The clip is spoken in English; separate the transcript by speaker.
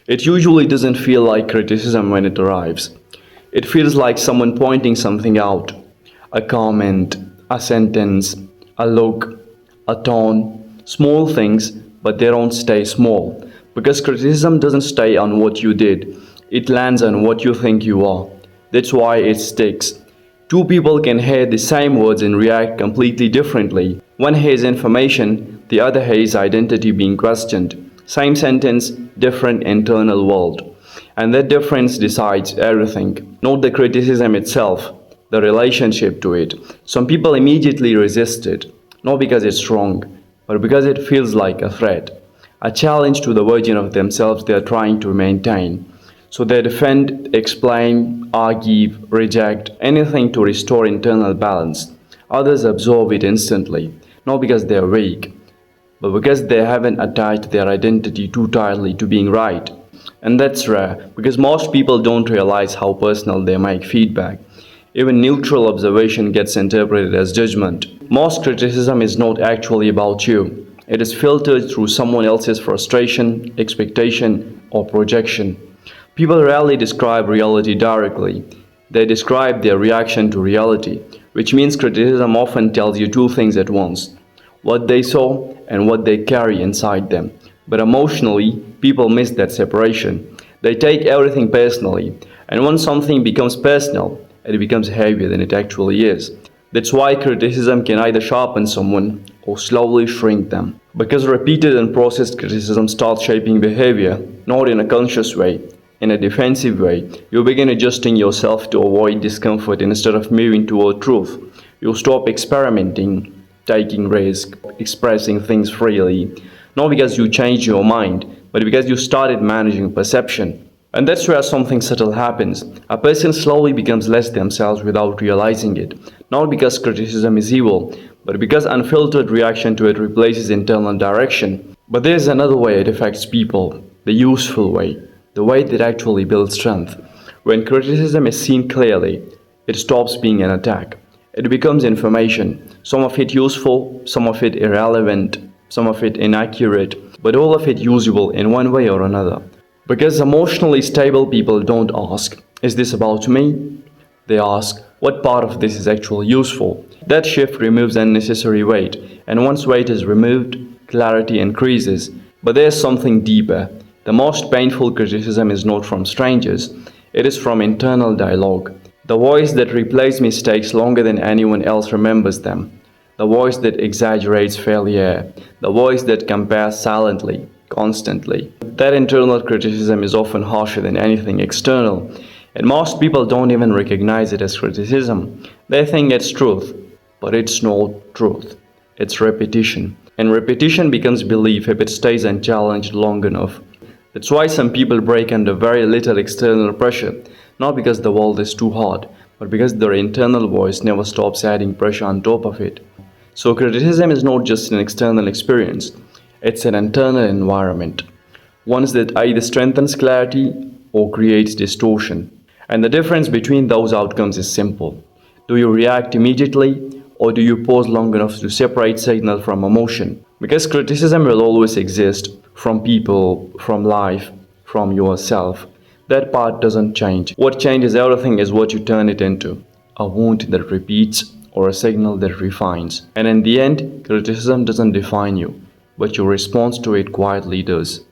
Speaker 1: It usually doesn't feel like criticism when it arrives. It feels like someone pointing something out, a comment, a sentence, a look, a tone, small things, but they don't stay small. Because criticism doesn't stay on what you did, it lands on what you think you are. That's why it sticks. Two people can hear the same words and react completely differently. One hears information, the other hears identity being questioned. Same sentence, different internal world. And that difference decides everything, not the criticism itself, the relationship to it. Some people immediately resist it, not because it's wrong, but because it feels like a threat, a challenge to the version of themselves they are trying to maintain. So they defend, explain, argue, reject, anything to restore internal balance. Others absorb it instantly, not because they are weak, but because they haven't attached their identity too tightly to being right. And that's rare, because most people don't realize how personal they make feedback. Even neutral observation gets interpreted as judgment. Most criticism is not actually about you. It is filtered through someone else's frustration, expectation, or projection. People rarely describe reality directly. They describe their reaction to reality, which means criticism often tells you two things at once: what they saw and what they carry inside them. But emotionally, people miss that separation. They take everything personally, and when something becomes personal, it becomes heavier than it actually is. That's why criticism can either sharpen someone or slowly shrink them. Because repeated and processed criticism starts shaping behavior, not in a conscious way, in a defensive way. You begin adjusting yourself to avoid discomfort instead of moving toward truth. You stop experimenting, taking risks, expressing things freely, not because you changed your mind, but because you started managing perception. And that's where something subtle happens. A person slowly becomes less themselves without realizing it, not because criticism is evil, but because unfiltered reaction to it replaces internal direction. But there's another way it affects people, the useful way, the way that actually builds strength. When criticism is seen clearly, it stops being an attack. It becomes information, some of it useful, some of it irrelevant, some of it inaccurate, but all of it usable in one way or another. Because emotionally stable people don't ask, is this about me? They ask, what part of this is actually useful? That shift removes unnecessary weight, and once weight is removed, clarity increases. But there's something deeper. The most painful criticism is not from strangers, it is from internal dialogue. The voice that replays mistakes longer than anyone else remembers them. The voice that exaggerates failure. The voice that compares silently, constantly. That internal criticism is often harsher than anything external, and most people don't even recognize it as criticism. They think it's truth, but it's not truth. It's repetition. And repetition becomes belief if it stays unchallenged long enough. That's why some people break under very little external pressure, not because the world is too hard, but because their internal voice never stops adding pressure on top of it. So criticism is not just an external experience, it's an internal environment, one that either strengthens clarity or creates distortion. And the difference between those outcomes is simple. Do you react immediately, or do you pause long enough to separate signal from emotion? Because criticism will always exist, from people, from life, from yourself. That part doesn't change. What changes everything is what you turn it into. A wound that repeats or a signal that refines. And in the end, criticism doesn't define you, but your response to it quietly does.